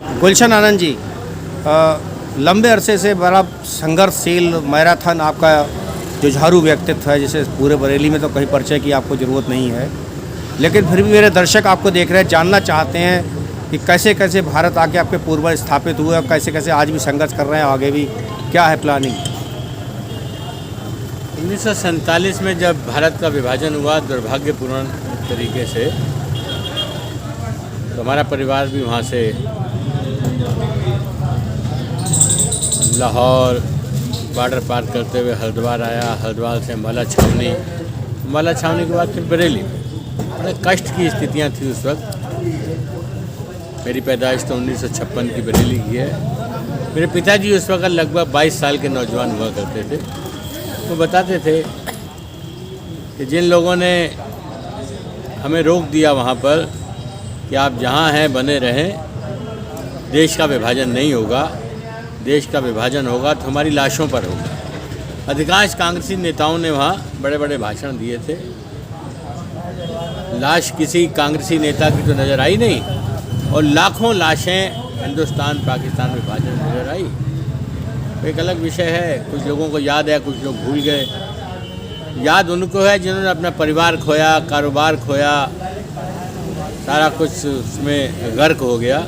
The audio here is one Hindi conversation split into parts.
गुलशन आनंद जी, लंबे अरसे से बड़ा संघर्षशील मैराथन आपका जुझारू व्यक्तित्व है, जैसे पूरे बरेली में तो कहीं परिचय की आपको ज़रूरत नहीं है, लेकिन फिर भी मेरे दर्शक आपको देख रहे हैं, जानना चाहते हैं कि कैसे कैसे भारत आके आपके पूर्वज स्थापित हुए और कैसे कैसे आज भी संघर्ष कर रहे हैं, आगे भी क्या है प्लानिंग? 1947 में जब भारत का विभाजन हुआ दुर्भाग्यपूर्ण तरीके से, तो हमारा परिवार भी वहाँ से लाहौर बॉर्डर पार करते हुए हरिद्वार आया, हरिद्वार से अम्बाला छावनी के बाद फिर बरेली। बड़े कष्ट की स्थितियाँ थी उस वक्त। मेरी पैदाइश तो 1956 की बरेली की है। मेरे पिताजी उस वक्त लगभग 22 साल के नौजवान हुआ करते थे। वो बताते थे कि जिन लोगों ने हमें रोक दिया वहाँ पर कि आप जहाँ हैं बने रहें, देश का विभाजन नहीं होगा, देश का विभाजन होगा तो हमारी लाशों पर होगा। अधिकांश कांग्रेसी नेताओं ने वहाँ बड़े बड़े भाषण दिए थे। लाश किसी कांग्रेसी नेता की तो नज़र आई नहीं, और लाखों लाशें हिंदुस्तान पाकिस्तान विभाजन में नजर आई। एक अलग विषय है, कुछ लोगों को याद है, कुछ लोग भूल गए। याद उनको है जिन्होंने अपना परिवार खोया, कारोबार खोया, सारा कुछ उसमें गर्क हो गया।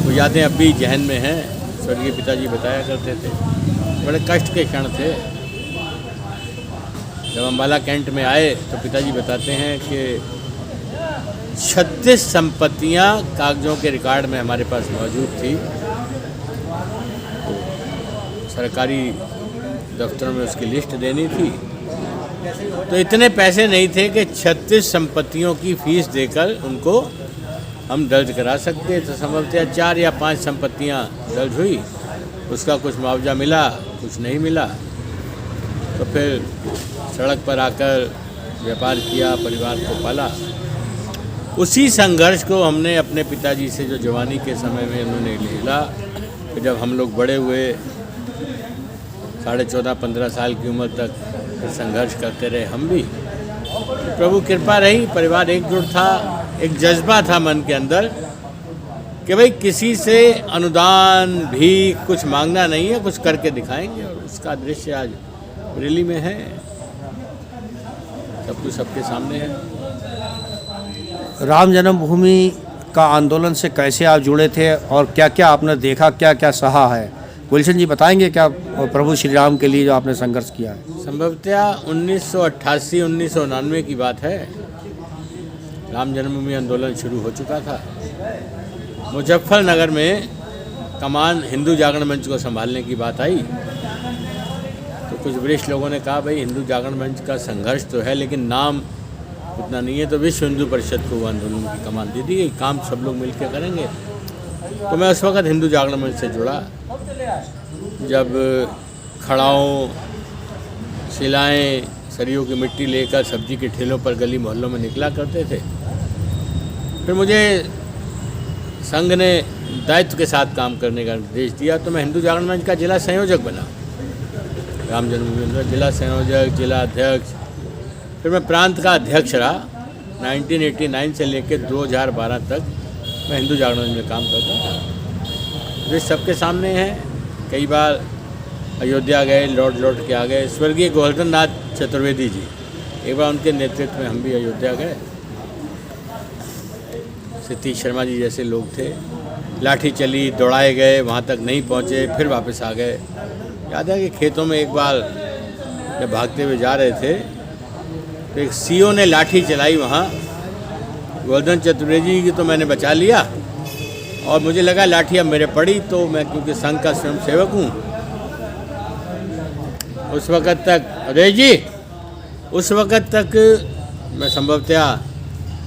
वो यादें अब भी जहन में हैं। स्वर्गीय पिताजी बताया करते थे, बड़े कष्ट के क्षण थे। जब अम्बाला कैंट में आए तो पिताजी बताते हैं कि 36 संपत्तियां कागजों के रिकॉर्ड में हमारे पास मौजूद थी। तो सरकारी दफ्तरों में उसकी लिस्ट देनी थी, तो इतने पैसे नहीं थे कि 36 संपत्तियों की फीस देकर उनको हम दर्ज करा सकते। तो संभवतः 4 या 5 संपत्तियां दर्ज हुई, उसका कुछ मुआवजा मिला, कुछ नहीं मिला। तो फिर सड़क पर आकर व्यापार किया, परिवार को पाला। उसी संघर्ष को हमने अपने पिताजी से, जो जवानी के समय में उन्होंने लिया, कि जब हम लोग बड़े हुए 14.5-15 साल की उम्र तक संघर्ष करते रहे हम भी। प्रभु कृपा रही, परिवार एकजुट था, एक जज्बा था मन के अंदर कि भाई किसी से अनुदान भी कुछ मांगना नहीं है, कुछ करके दिखाएंगे। और उसका दृश्य आज बरेली में है, सब कुछ सबके सामने है। राम जन्मभूमि का आंदोलन से कैसे आप जुड़े थे और क्या क्या आपने देखा, क्या क्या सहा है? गुलशन जी बताएंगे क्या प्रभु श्री राम के लिए जो आपने संघर्ष किया है? संभवतः 1988-1999 की बात है। राम जन्मभूमि आंदोलन शुरू हो चुका था। मुजफ्फरनगर में कमान हिंदू जागरण मंच को संभालने की बात आई, तो कुछ वरिष्ठ लोगों ने कहा भाई हिंदू जागरण मंच का संघर्ष तो है, लेकिन नाम उतना नहीं है, तो विश्व हिंदू परिषद को वो आंदोलन की कमान दे दी गई, काम सब लोग मिलकर करेंगे। तो मैं उस वक़्त हिंदू जागरण मंच से जुड़ा। जब खड़ाओं, शिलाएँ, सरियों की मिट्टी लेकर सब्जी के ठेलों पर गली मोहल्लों में निकला करते थे, फिर मुझे संघ ने दायित्व के साथ काम करने का निर्देश दिया, तो मैं हिंदू जागरण मंच का जिला संयोजक बना। राम जन्मभूमि जिला संयोजक, जिला अध्यक्ष, फिर मैं प्रांत का अध्यक्ष रहा। 1989 से लेकर 2012 तक मैं हिंदू जागरण में काम करता था। जो सबके सामने हैं, कई बार अयोध्या गए, लौट के आ गए। स्वर्गीय गोवर्धन नाथ चतुर्वेदी जी, एक बार उनके नेतृत्व में हम भी अयोध्या गए। सतीश शर्मा जी जैसे लोग थे, लाठी चली, दौड़ाए गए, वहाँ तक नहीं पहुँचे, फिर वापस आ गए। याद है कि खेतों में एक बार जब भागते हुए जा रहे थे, तो एक सीओ ने लाठी चलाई वहाँ, गोवर्धन चतुर्वेदी की तो मैंने बचा लिया, और मुझे लगा लाठी अब मेरे पड़ी, तो मैं क्योंकि संघ का स्वयं सेवक हूँ, उस वक़्त तक मैं संभवतः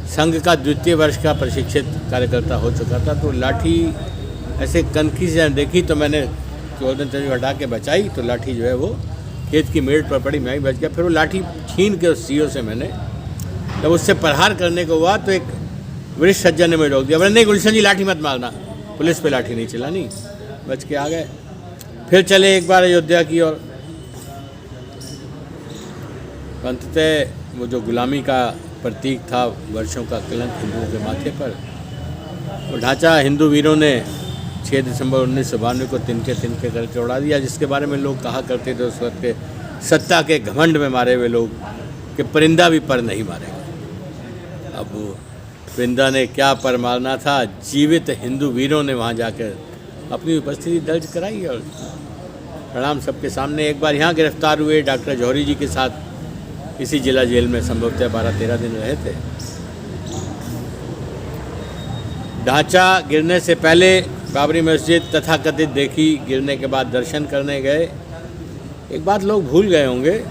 संघ का द्वितीय वर्ष का प्रशिक्षित कार्यकर्ता हो चुका था। तो लाठी ऐसे कनखी से देखी, तो मैंने गोवर्धन चतुर्वेदी हटा के बचाई, तो लाठी जो है वो खेत की मेड़ पर पड़ी, मैं ही बच गया। फिर वो लाठी छीन के उस सीओ से मैंने, जब उससे प्रहार करने को हुआ, तो एक वरिष्ठ सज्जन ने मुझे रोक दिया। बोले नहीं गुलशन जी, लाठी मत मारना, पुलिस पे लाठी नहीं चलानी। बच के आ गए। फिर चले एक बार अयोध्या की ओर। अंततः वो जो गुलामी का प्रतीक था, वर्षों का कलंक हिंदुओं के माथे पर, वो ढांचा हिंदू वीरों ने 6 दिसंबर 1992 को तिनके तिनके करके उड़ा दिया, जिसके बारे में लोग कहा करते थे उस वक्त के सत्ता के घमंड में मारे हुए लोग कि परिंदा भी पर नहीं मारेगा। अब परिंदा ने क्या पर मारना था, जीवित हिंदू वीरों ने वहाँ जाकर अपनी उपस्थिति दर्ज कराई और प्रणाम सबके सामने। एक बार यहाँ गिरफ्तार हुए डॉक्टर जौहरी जी के साथ इसी जिला जेल में संभवतः 12-13 दिन रहे थे। ढांचा गिरने से पहले बाबरी मस्जिद तथाकथित देखी, गिरने के बाद दर्शन करने गए। एक बात लोग भूल गए होंगे,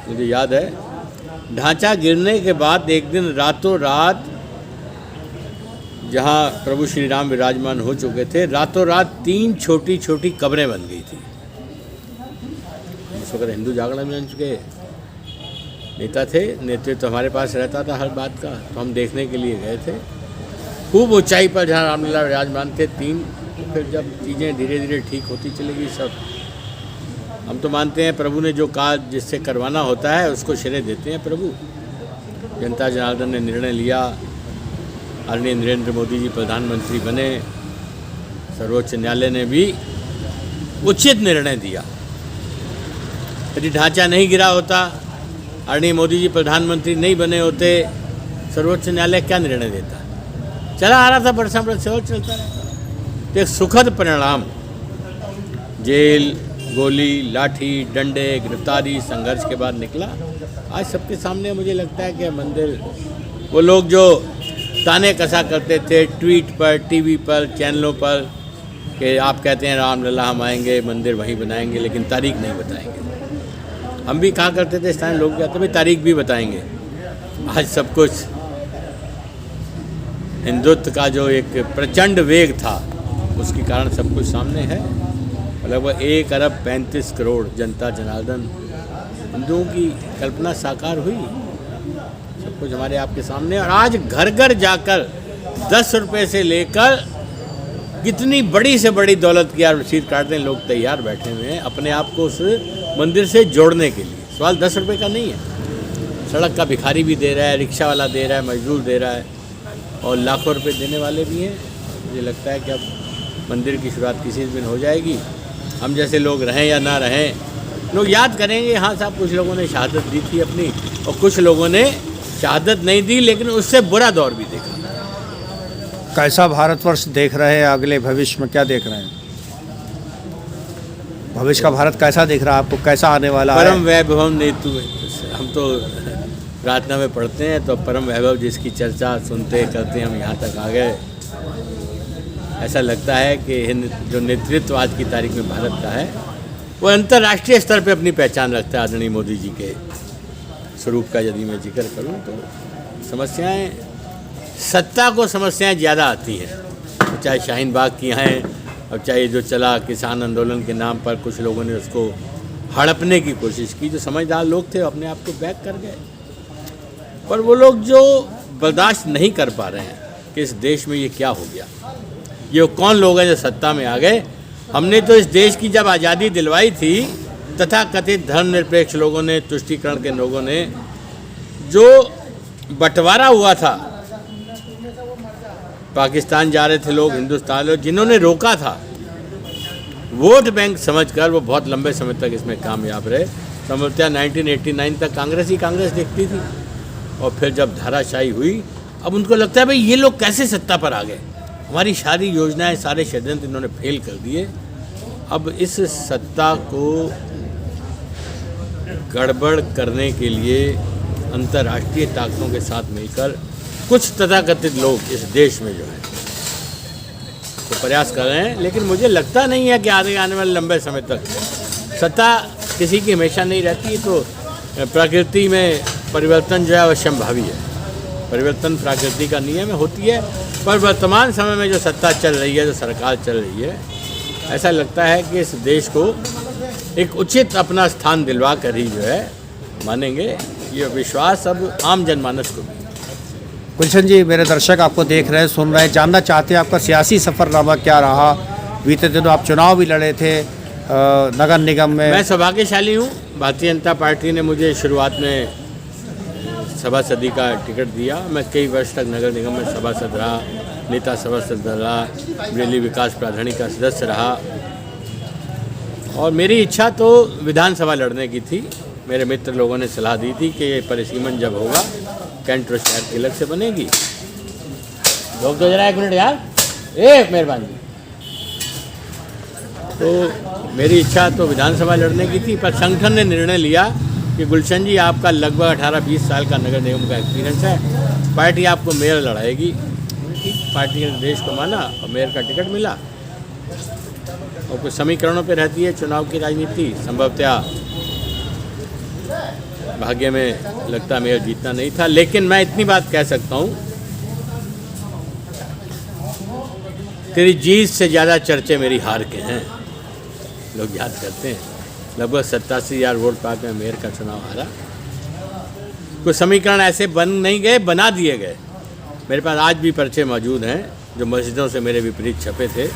मुझे याद है, ढांचा गिरने के बाद एक दिन रातों रात जहाँ प्रभु श्री राम विराजमान हो चुके थे, रातों रात 3 छोटी छोटी कब्रें बन गई थी। इस वक्त हिंदू जागरण मंच के नेता थे, नेतृत्व तो हमारे पास रहता था हर बात का, तो हम देखने के लिए गए थे। खूब ऊंचाई पर जहाँ रामलला विराजमान थे 3, फिर जब चीज़ें धीरे धीरे ठीक होती चली गई सब। हम तो मानते हैं प्रभु ने जो कहा जिससे करवाना होता है उसको श्रेय देते हैं प्रभु। जनता जनार्दन ने निर्णय लिया, आदरणीय नरेंद्र मोदी जी प्रधानमंत्री बने, सर्वोच्च न्यायालय ने भी उचित निर्णय दिया। यदि ढांचा नहीं गिरा होता, आदरणीय मोदी जी प्रधानमंत्री नहीं बने होते, सर्वोच्च न्यायालय क्या निर्णय देता? चला आ रहा था बरसा बरस और चलता रहा। तो एक सुखद परिणाम, जेल, गोली, लाठी, डंडे, गिरफ्तारी, संघर्ष के बाद निकला। आज सबके सामने मुझे लगता है कि मंदिर, वो लोग जो ताने कसा करते थे ट्वीट पर, टीवी पर, चैनलों पर कि आप कहते हैं रामलला हम आएंगे, मंदिर वहीं बनाएंगे, लेकिन तारीख नहीं बताएंगे। हम भी कहा करते थे, स्थानीय लोग कहते भाई तारीख भी बताएंगे। आज सब कुछ हिंदुत्व का जो एक प्रचंड वेग था उसके कारण सब कुछ सामने है। लगभग 1 अरब 35 करोड़ जनता जनार्दन हिंदुओं की कल्पना साकार हुई, सब कुछ हमारे आपके सामने। और आज घर घर जाकर 10 रुपये से लेकर कितनी बड़ी से बड़ी दौलत की रसीद काटने लोग तैयार बैठे हुए हैं अपने आप को उस मंदिर से जोड़ने के लिए। सवाल 10 रुपये का नहीं है, सड़क का भिखारी भी दे रहा है, रिक्शा वाला दे रहा है, मजदूर दे रहा है, और लाखों रुपए देने वाले भी हैं। मुझे लगता है कि अब मंदिर की शुरुआत किसी दिन हो जाएगी। हम जैसे लोग रहें या ना रहें, लोग याद करेंगे हाँ साहब कुछ लोगों ने शहादत दी थी अपनी, और कुछ लोगों ने शहादत नहीं दी लेकिन उससे बुरा दौर भी देखा। कैसा भारतवर्ष देख रहे हैं, अगले भविष्य में क्या देख रहे हैं? भविष्य का भारत कैसा दिख रहा है आपको, कैसा आने वाला है? परम वैभव नेतु, हम तो प्रार्थना में पढ़ते हैं तो परम वैभव जिसकी चर्चा सुनते करते हम यहाँ तक आ गए। ऐसा लगता है कि जो नेतृत्व आज की तारीख में भारत का है वो अंतर्राष्ट्रीय स्तर पे अपनी पहचान रखता है। आदरणीय मोदी जी के स्वरूप का यदि मैं जिक्र करूँ तो समस्याएं, सत्ता को समस्याएं ज़्यादा आती हैं, तो चाहे शाहीन बाग की हैं और चाहे जो चला किसान आंदोलन के नाम पर कुछ लोगों ने उसको हड़पने की कोशिश की। जो समझदार लोग थे अपने आप को बैक कर गए, पर वो लोग जो बर्दाश्त नहीं कर पा रहे हैं कि इस देश में ये क्या हो गया, ये कौन लोग हैं जो सत्ता में आ गए। हमने तो इस देश की जब आज़ादी दिलवाई थी, तथा कथित धर्मनिरपेक्ष लोगों ने, तुष्टीकरण के लोगों ने, जो बंटवारा हुआ था, पाकिस्तान जा रहे थे लोग, हिंदुस्तान लोग, जिन्होंने रोका था वोट बैंक समझकर, वो बहुत लंबे समय तक इसमें कामयाब रहे। संभवतः 1989 तक कांग्रेस ही कांग्रेस दिखती थी, और फिर जब धाराशाही हुई, अब उनको लगता है भाई ये लोग कैसे सत्ता पर आ गए, हमारी सारी योजनाएं, सारे षड्यंत्र इन्होंने फेल कर दिए। अब इस सत्ता को गड़बड़ करने के लिए अंतर्राष्ट्रीय ताकतों के साथ मिलकर कुछ तथाकथित लोग इस देश में जो है तो प्रयास कर रहे हैं, लेकिन मुझे लगता नहीं है कि आने वाले लंबे समय तक सत्ता किसी की हमेशा नहीं रहती। तो प्रकृति में परिवर्तन जो है अवश्यंभावी है, परिवर्तन प्रकृति का नियम है, होती है। पर वर्तमान समय में जो सत्ता चल रही है, जो सरकार चल रही है, ऐसा लगता है कि इस देश को एक उचित अपना स्थान दिलवा कर ही जो है मानेंगे। ये विश्वास अब आम जनमानस को भी। गुलशन जी, मेरे दर्शक आपको देख रहे हैं, सुन रहे हैं, जानना चाहते हैं आपका सियासी सफ़रनामा क्या रहा। बीते दिनों आप चुनाव भी लड़े थे नगर निगम में। मैं सौभाग्यशाली हूँ, भारतीय जनता पार्टी ने मुझे शुरुआत में सभासदी का टिकट दिया। मैं कई वर्ष तक नगर निगम में सभासद रहा, नेता सभा सदस्य रहा, बरेली विकास प्राधिकरण का सदस्य रहा। और मेरी इच्छा तो विधानसभा लड़ने की थी। मेरे मित्र लोगों ने सलाह दी थी कि ये परिसीमन जब होगा कैंट और शहर की अलग से बनेगी। लोग तो जरा 1 मिनट यार, एक मेहरबानी। तो मेरी इच्छा तो विधानसभा लड़ने की थी, पर संगठन ने निर्णय लिया कि गुलशन जी आपका लगभग 18-20 साल का नगर निगम का एक्सपीरियंस है, पार्टी आपको मेयर लड़ाएगी। ठीक, पार्टी ने निर्देश को माना और मेयर का टिकट मिला। और कुछ समीकरणों पे रहती है चुनाव की राजनीति। संभवतः भाग्य में लगता मेयर जीतना नहीं था, लेकिन मैं इतनी बात कह सकता हूँ, तेरी जीत से ज़्यादा चर्चे मेरी हार के हैं। लोग याद करते हैं लगभग 87,000 वोट पाकर मैं मेयर का चुनाव हारा। कुछ समीकरण ऐसे बन नहीं गए, बना दिए गए। मेरे पास आज भी पर्चे मौजूद हैं जो मस्जिदों से मेरे विपरीत छपे थे।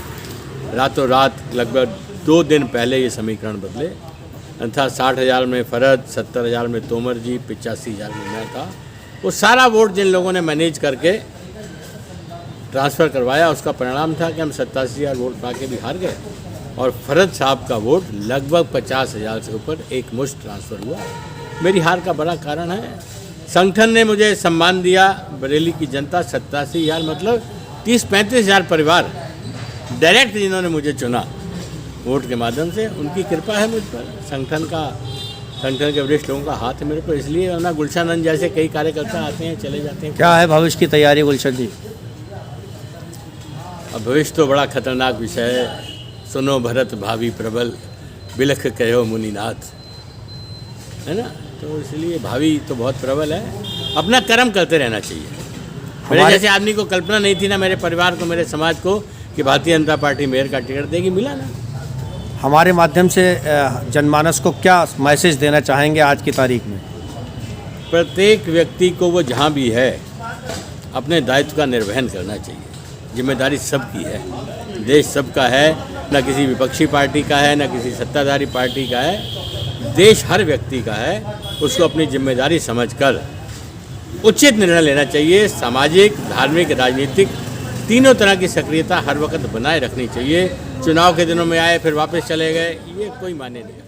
रातों रात लगभग 2 दिन पहले ये समीकरण बदले। अन्यथा 60,000 में फरद, 70,000 में तोमर जी, 85,000 में मैं था। वो सारा वोट जिन लोगों ने मैनेज करके ट्रांसफ़र करवाया, उसका परिणाम था कि हम 87,000 वोट पा के भी हार गए। और फरद साहब का वोट लगभग 50,000 से ऊपर एक मुश्त ट्रांसफ़र हुआ। मेरी हार का बड़ा कारण है संगठन ने मुझे सम्मान दिया। बरेली की जनता 87,000 मतलब 30-35,000 परिवार डायरेक्ट जिन्होंने मुझे चुना वोट के माध्यम से, उनकी कृपा है मुझ पर। संगठन के वरिष्ठ लोगों का हाथ है मेरे पर, इसलिए वरना गुलशन नंद जैसे कई कार्यकर्ता आते हैं चले जाते हैं। क्या है भविष्य की तैयारी गुलशन जी? अब भविष्य तो बड़ा खतरनाक विषय है। सुनो भरत भावी प्रबल, बिलख कहो मुनिनाथ, है ना। तो इसलिए भावी तो बहुत प्रबल है। अपना कर्म करते रहना चाहिए। मेरे जैसे आदमी को कल्पना नहीं थी ना, मेरे परिवार को, मेरे समाज को, कि भारतीय जनता पार्टी मेयर का टिकट देगी, मिला ना। हमारे माध्यम से जनमानस को क्या मैसेज देना चाहेंगे आज की तारीख में? प्रत्येक व्यक्ति को वो जहाँ भी है अपने दायित्व का निर्वहन करना चाहिए। जिम्मेदारी सबकी है, देश सबका है, न किसी विपक्षी पार्टी का है, न किसी सत्ताधारी पार्टी का है। देश हर व्यक्ति का है। उसको अपनी जिम्मेदारी समझकर उचित निर्णय लेना चाहिए। सामाजिक, धार्मिक, राजनीतिक तीनों तरह की सक्रियता हर वक्त बनाए रखनी चाहिए। चुनाव के दिनों में आए फिर वापस चले गए, ये कोई मायने नहीं।